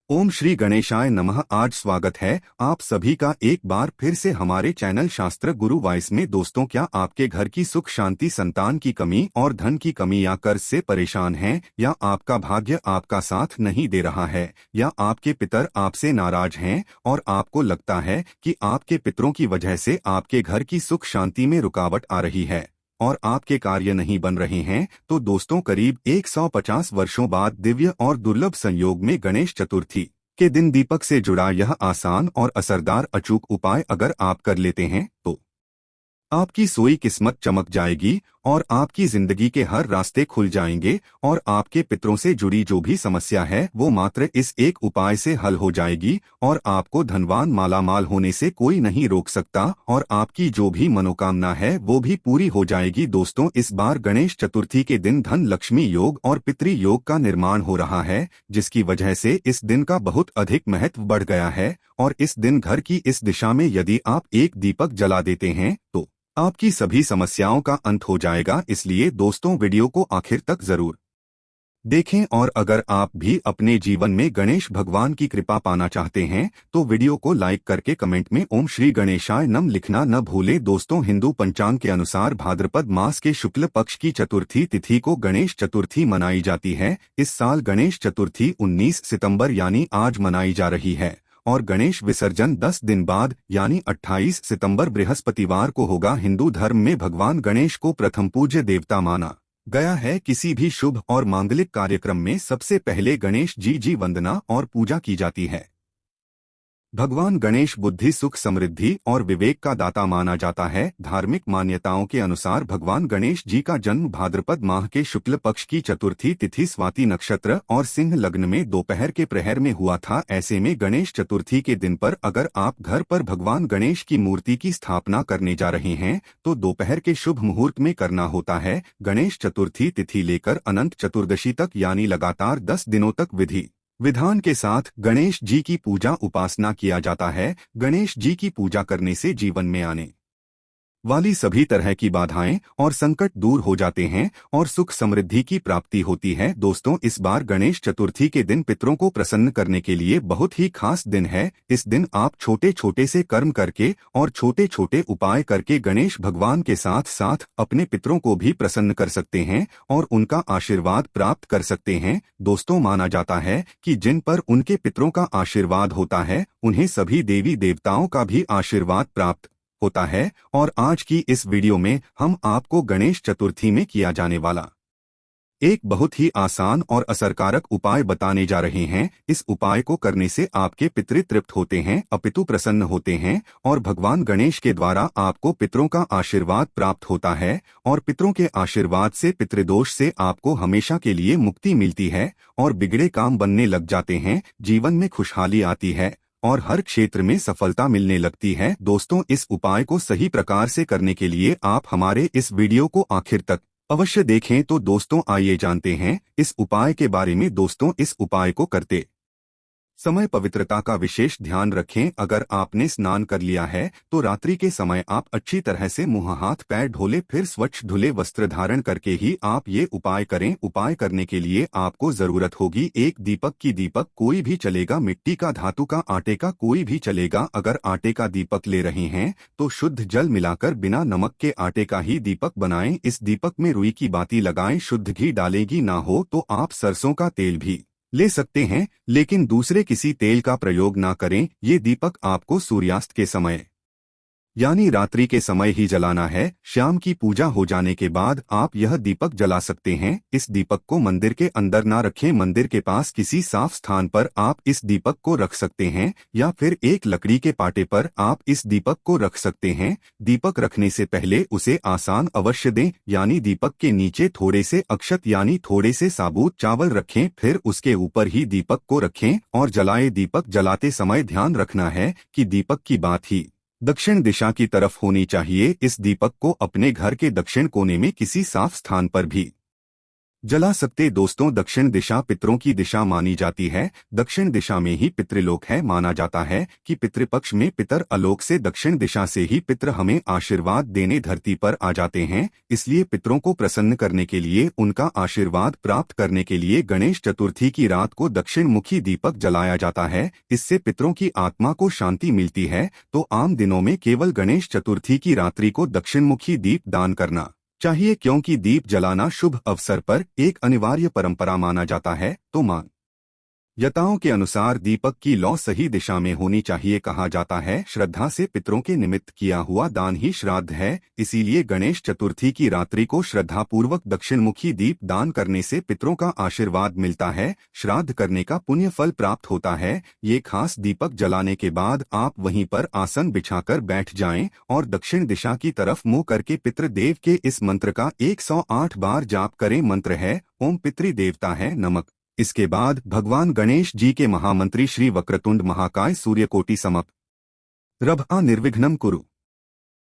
ओम श्री गणेशाय नमः। आज स्वागत है आप सभी का एक बार फिर से हमारे चैनल शास्त्र गुरु वॉइस में। दोस्तों, क्या आपके घर की सुख शांति, संतान की कमी और धन की कमी या कर्ज से परेशान हैं, या आपका भाग्य आपका साथ नहीं दे रहा है, या आपके पितर आपसे नाराज हैं और आपको लगता है कि आपके पितरों की वजह से आपके घर की सुख शांति में रुकावट आ रही है और आपके कार्य नहीं बन रहे हैं? तो दोस्तों, करीब 150 वर्षों बाद दिव्य और दुर्लभ संयोग में गणेश चतुर्थी के दिन दीपक से जुड़ा यह आसान और असरदार अचूक उपाय अगर आप कर लेते हैं तो आपकी सोई किस्मत चमक जाएगी और आपकी जिंदगी के हर रास्ते खुल जाएंगे और आपके पितरों से जुड़ी जो भी समस्या है वो मात्र इस एक उपाय से हल हो जाएगी और आपको धनवान मालामाल होने से कोई नहीं रोक सकता और आपकी जो भी मनोकामना है वो भी पूरी हो जाएगी। दोस्तों, इस बार गणेश चतुर्थी के दिन धन लक्ष्मी योग और पितृ योग का निर्माण हो रहा है, जिसकी वजह से इस दिन का बहुत अधिक महत्व बढ़ गया है। और इस दिन घर की इस दिशा में यदि आप एक दीपक जला देते हैं तो आपकी सभी समस्याओं का अंत हो जाएगा। इसलिए दोस्तों, वीडियो को आखिर तक जरूर देखें और अगर आप भी अपने जीवन में गणेश भगवान की कृपा पाना चाहते हैं तो वीडियो को लाइक करके कमेंट में ओम श्री गणेशाय नमः लिखना न भूलें। दोस्तों, हिंदू पंचांग के अनुसार भाद्रपद मास के शुक्ल पक्ष की चतुर्थी तिथि को गणेश चतुर्थी मनाई जाती है। इस साल गणेश चतुर्थी 19 सितंबर यानी आज मनाई जा रही है और गणेश विसर्जन 10 दिन बाद यानी 28 सितंबर बृहस्पतिवार को होगा। हिंदू धर्म में भगवान गणेश को प्रथम पूज्य देवता माना गया है। किसी भी शुभ और मांगलिक कार्यक्रम में सबसे पहले गणेश जी वंदना और पूजा की जाती है। भगवान गणेश बुद्धि, सुख, समृद्धि और विवेक का दाता माना जाता है। धार्मिक मान्यताओं के अनुसार भगवान गणेश जी का जन्म भाद्रपद माह के शुक्ल पक्ष की चतुर्थी तिथि स्वाति नक्षत्र और सिंह लग्न में दोपहर के प्रहर में हुआ था। ऐसे में गणेश चतुर्थी के दिन पर अगर आप घर पर भगवान गणेश की मूर्ति की स्थापना करने जा रहे हैं तो दोपहर के शुभ मुहूर्त में करना होता है। गणेश चतुर्थी तिथि लेकर अनंत चतुर्दशी तक यानी लगातार 10 दिनों तक विधि विधान के साथ गणेश जी की पूजा उपासना किया जाता है। गणेश जी की पूजा करने से जीवन में आने वाली सभी तरह की बाधाएं और संकट दूर हो जाते हैं और सुख समृद्धि की प्राप्ति होती है। दोस्तों, इस बार गणेश चतुर्थी के दिन पितरों को प्रसन्न करने के लिए बहुत ही खास दिन है। इस दिन आप छोटे छोटे से कर्म करके और छोटे छोटे उपाय करके गणेश भगवान के साथ साथ अपने पितरों को भी प्रसन्न कर सकते हैं और उनका आशीर्वाद प्राप्त कर सकते हैं। दोस्तों, माना जाता है कि जिन पर उनके पितरों का आशीर्वाद होता है उन्हें सभी देवी देवताओं का भी आशीर्वाद प्राप्त होता है। और आज की इस वीडियो में हम आपको गणेश चतुर्थी में किया जाने वाला एक बहुत ही आसान और असरकारक उपाय बताने जा रहे हैं। इस उपाय को करने से आपके पितृ तृप्त होते हैं, अपितु प्रसन्न होते हैं और भगवान गणेश के द्वारा आपको पितरों का आशीर्वाद प्राप्त होता है और पितरों के आशीर्वाद से पितृदोष से आपको हमेशा के लिए मुक्ति मिलती है और बिगड़े काम बनने लग जाते हैं। जीवन में खुशहाली आती है और हर क्षेत्र में सफलता मिलने लगती है। दोस्तों, इस उपाय को सही प्रकार से करने के लिए आप हमारे इस वीडियो को आखिर तक अवश्य देखें। तो दोस्तों, आइए जानते हैं इस उपाय के बारे में। दोस्तों, इस उपाय को करते समय पवित्रता का विशेष ध्यान रखें। अगर आपने स्नान कर लिया है तो रात्रि के समय आप अच्छी तरह से मुंह हाथ पैर धोले, फिर स्वच्छ धुले वस्त्र धारण करके ही आप ये उपाय करें। उपाय करने के लिए आपको जरूरत होगी एक दीपक की। दीपक कोई भी चलेगा, मिट्टी का, धातु का, आटे का, कोई भी चलेगा। अगर आटे का दीपक ले रहे हैं तो शुद्ध जल मिलाकर बिना नमक के आटे का ही दीपक बनाएं। इस दीपक में रुई की बाती लगाएं। शुद्ध घी डालेगी ना हो तो आप सरसों का तेल भी ले सकते हैं, लेकिन दूसरे किसी तेल का प्रयोग ना करें। ये दीपक आपको सूर्यास्त के समय यानी रात्रि के समय ही जलाना है। शाम की पूजा हो जाने के बाद आप यह दीपक जला सकते हैं। इस दीपक को मंदिर के अंदर ना रखें, मंदिर के पास किसी साफ स्थान पर आप इस दीपक को रख सकते हैं या फिर एक लकड़ी के पाटे पर आप इस दीपक को रख सकते हैं। दीपक रखने से पहले उसे आसान अवश्य दें, यानी दीपक के नीचे थोड़े से अक्षत यानी थोड़े से साबुत चावल रखें, फिर उसके ऊपर ही दीपक को रखें और जलाएं। दीपक जलाते समय ध्यान रखना है कि दीपक की बात ही दक्षिण दिशा की तरफ होनी चाहिए। इस दीपक को अपने घर के दक्षिण कोने में किसी साफ स्थान पर भी जला सकते। दोस्तों, दक्षिण दिशा पितरों की दिशा मानी जाती है। दक्षिण दिशा में ही पितृलोक है। माना जाता है कि पितृपक्ष में पितर आलोक से दक्षिण दिशा से ही पितर हमें आशीर्वाद देने धरती पर आ जाते हैं। इसलिए पितरों को प्रसन्न करने के लिए, उनका आशीर्वाद प्राप्त करने के लिए गणेश चतुर्थी की रात को दक्षिण मुखी दीपक जलाया जाता है। इससे पितरों की आत्मा को शांति मिलती है। तो आम दिनों में केवल गणेश चतुर्थी की रात्रि को दक्षिण मुखी दीप दान करना चाहिए, क्योंकि दीप जलाना शुभ अवसर पर एक अनिवार्य परंपरा माना जाता है। तो मान्यताओं के अनुसार दीपक की लौ सही दिशा में होनी चाहिए। कहा जाता है, श्रद्धा से पितरों के निमित्त किया हुआ दान ही श्राद्ध है। इसीलिए गणेश चतुर्थी की रात्रि को श्रद्धापूर्वक दक्षिणमुखी दीप दान करने से पितरों का आशीर्वाद मिलता है, श्राद्ध करने का पुण्य फल प्राप्त होता है। ये खास दीपक जलाने के बाद आप वहीं पर आसन बिछाकर बैठ जाएं और दक्षिण दिशा की तरफ मुंह करके पितृदेव के इस मंत्र का 108 बार जाप करें। मंत्र है ओम पितृदेवता है नमः। इसके बाद भगवान गणेश जी के महामंत्री श्री वक्रतुंड महाकाय सूर्यकोटि समप्रभा निर्विघ्नं कुरु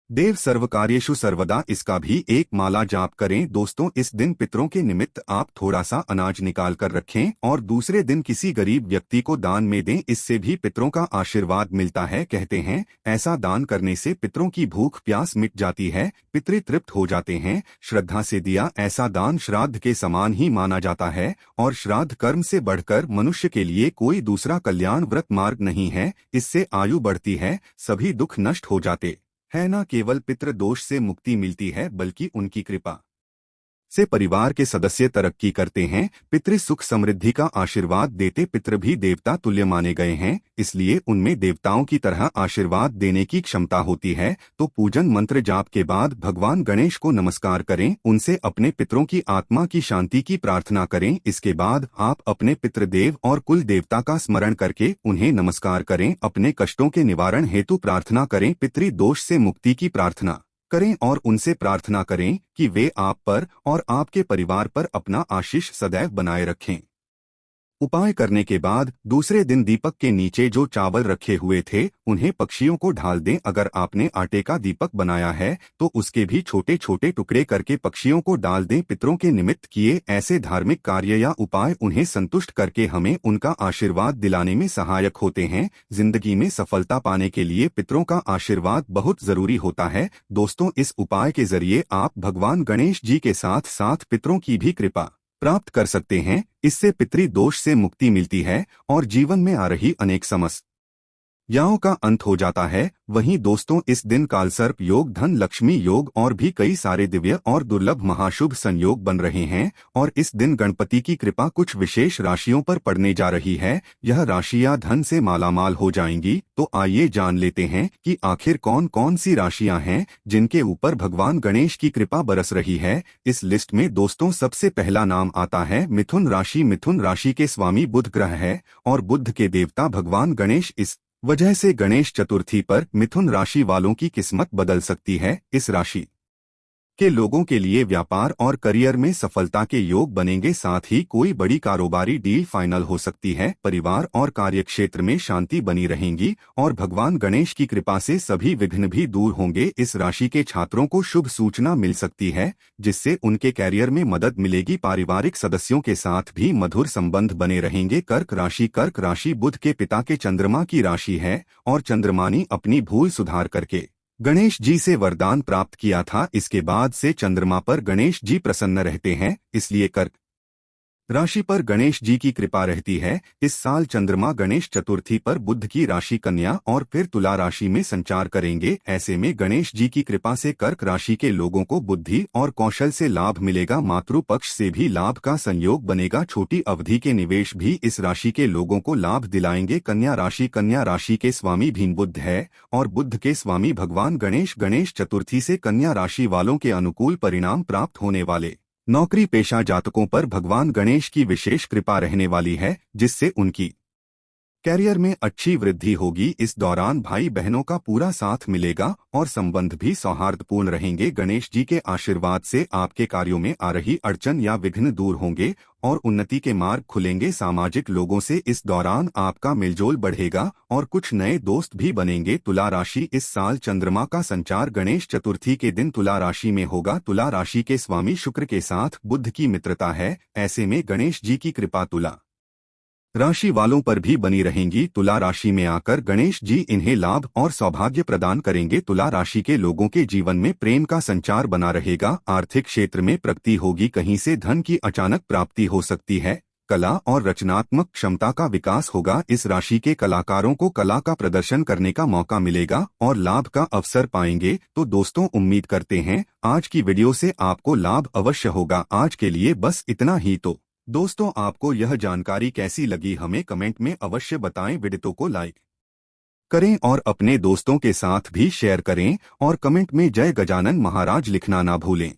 देव सर्वकार्येषु सर्वदा, इसका भी एक माला जाप करें। दोस्तों, इस दिन पितरों के निमित्त आप थोड़ा सा अनाज निकाल कर रखें और दूसरे दिन किसी गरीब व्यक्ति को दान में दें। इससे भी पितरों का आशीर्वाद मिलता है। कहते हैं, ऐसा दान करने से पितरों की भूख प्यास मिट जाती है, पितृ तृप्त हो जाते हैं। श्रद्धा से दिया ऐसा दान श्राद्ध के समान ही माना जाता है और श्राद्ध कर्म से बढ़कर मनुष्य के लिए कोई दूसरा कल्याण व्रत मार्ग नहीं है। इससे आयु बढ़ती है, सभी दुख नष्ट हो जाते है। न केवल पितृ दोष से मुक्ति मिलती है, बल्कि उनकी कृपा से परिवार के सदस्य तरक्की करते हैं, पितृ सुख समृद्धि का आशीर्वाद देते। पितृ भी देवता तुल्य माने गए हैं, इसलिए उनमें देवताओं की तरह आशीर्वाद देने की क्षमता होती है। तो पूजन मंत्र जाप के बाद भगवान गणेश को नमस्कार करें, उनसे अपने पितरों की आत्मा की शांति की प्रार्थना करें। इसके बाद आप अपने पितृदेव और कुल देवता का स्मरण करके उन्हें नमस्कार करें, अपने कष्टों के निवारण हेतु प्रार्थना करें, पितृ दोष से मुक्ति की प्रार्थना करें और उनसे प्रार्थना करें कि वे आप पर और आपके परिवार पर अपना आशीष सदैव बनाए रखें। उपाय करने के बाद दूसरे दिन दीपक के नीचे जो चावल रखे हुए थे उन्हें पक्षियों को ढाल दें। अगर आपने आटे का दीपक बनाया है तो उसके भी छोटे छोटे टुकड़े करके पक्षियों को डाल दें। पितरों के निमित्त किए ऐसे धार्मिक कार्य या उपाय उन्हें संतुष्ट करके हमें उनका आशीर्वाद दिलाने में सहायक होते हैं। जिंदगी में सफलता पाने के लिए पितरों का आशीर्वाद बहुत जरूरी होता है। दोस्तों, इस उपाय के जरिए आप भगवान गणेश जी के साथ साथ पितरों की भी कृपा प्राप्त कर सकते हैं। इससे पितृ दोष से मुक्ति मिलती है और जीवन में आ रही अनेक समस्याओं का अंत हो जाता है। वहीं दोस्तों, इस दिन कालसर्प योग, धन लक्ष्मी योग और भी कई सारे दिव्य और दुर्लभ महाशुभ संयोग बन रहे हैं और इस दिन गणपति की कृपा कुछ विशेष राशियों पर पड़ने जा रही है। यह राशियां धन से मालामाल हो जाएंगी। तो आइए जान लेते हैं कि आखिर कौन कौन सी राशियां हैं जिनके ऊपर भगवान गणेश की कृपा बरस रही है। इस लिस्ट में दोस्तों सबसे पहला नाम आता है मिथुन राशि। मिथुन राशि के स्वामी बुध ग्रह है और बुध के देवता भगवान गणेश। इस वजह से गणेश चतुर्थी पर मिथुन राशि वालों की किस्मत बदल सकती है। इस राशि के लोगों के लिए व्यापार और करियर में सफलता के योग बनेंगे, साथ ही कोई बड़ी कारोबारी डील फाइनल हो सकती है। परिवार और कार्यक्षेत्र में शांति बनी रहेंगी और भगवान गणेश की कृपा से सभी विघ्न भी दूर होंगे। इस राशि के छात्रों को शुभ सूचना मिल सकती है जिससे उनके कैरियर में मदद मिलेगी। पारिवारिक सदस्यों के साथ भी मधुर संबंध बने रहेंगे। कर्क राशि। कर्क राशि बुध के पिता के चंद्रमा की राशि है और चंद्रमानी अपनी भूल सुधार करके गणेश जी से वरदान प्राप्त किया था। इसके बाद से चंद्रमा पर गणेश जी प्रसन्न रहते हैं, इसलिए कर्क राशि पर गणेश जी की कृपा रहती है। इस साल चंद्रमा गणेश चतुर्थी पर बुध की राशि कन्या और फिर तुला राशि में संचार करेंगे। ऐसे में गणेश जी की कृपा से कर्क राशि के लोगों को बुद्धि और कौशल से लाभ मिलेगा। मातृ पक्ष से भी लाभ का संयोग बनेगा। छोटी अवधि के निवेश भी इस राशि के लोगों को लाभ दिलाएंगे। कन्या राशि। कन्या राशि के स्वामी भीम बुध है और बुध के स्वामी भगवान गणेश। गणेश चतुर्थी से कन्या राशि वालों के अनुकूल परिणाम प्राप्त होने वाले। नौकरी पेशा जातकों पर भगवान गणेश की विशेष कृपा रहने वाली है जिससे उनकी कैरियर में अच्छी वृद्धि होगी। इस दौरान भाई बहनों का पूरा साथ मिलेगा और संबंध भी सौहार्दपूर्ण रहेंगे। गणेश जी के आशीर्वाद से आपके कार्यों में आ रही अड़चन या विघ्न दूर होंगे और उन्नति के मार्ग खुलेंगे। सामाजिक लोगों से इस दौरान आपका मेलजोल बढ़ेगा और कुछ नए दोस्त भी बनेंगे। तुला राशि, इस साल चंद्रमा का संचार गणेश चतुर्थी के दिन तुला राशि में होगा। तुला राशि के स्वामी शुक्र के साथ बुध की मित्रता है, ऐसे में गणेश जी की कृपा तुला राशि वालों पर भी बनी रहेंगी। तुला राशि में आकर गणेश जी इन्हें लाभ और सौभाग्य प्रदान करेंगे। तुला राशि के लोगों के जीवन में प्रेम का संचार बना रहेगा। आर्थिक क्षेत्र में प्रगति होगी। कहीं से धन की अचानक प्राप्ति हो सकती है। कला और रचनात्मक क्षमता का विकास होगा। इस राशि के कलाकारों को कला का प्रदर्शन करने का मौका मिलेगा और लाभ का अवसर पाएंगे। तो दोस्तों, उम्मीद करते हैं आज की वीडियो से आपको लाभ अवश्य होगा। आज के लिए बस इतना ही। तो दोस्तों, आपको यह जानकारी कैसी लगी हमें कमेंट में अवश्य बताएं। वीडियो को लाइक करें और अपने दोस्तों के साथ भी शेयर करें और कमेंट में जय गजानन महाराज लिखना ना भूलें।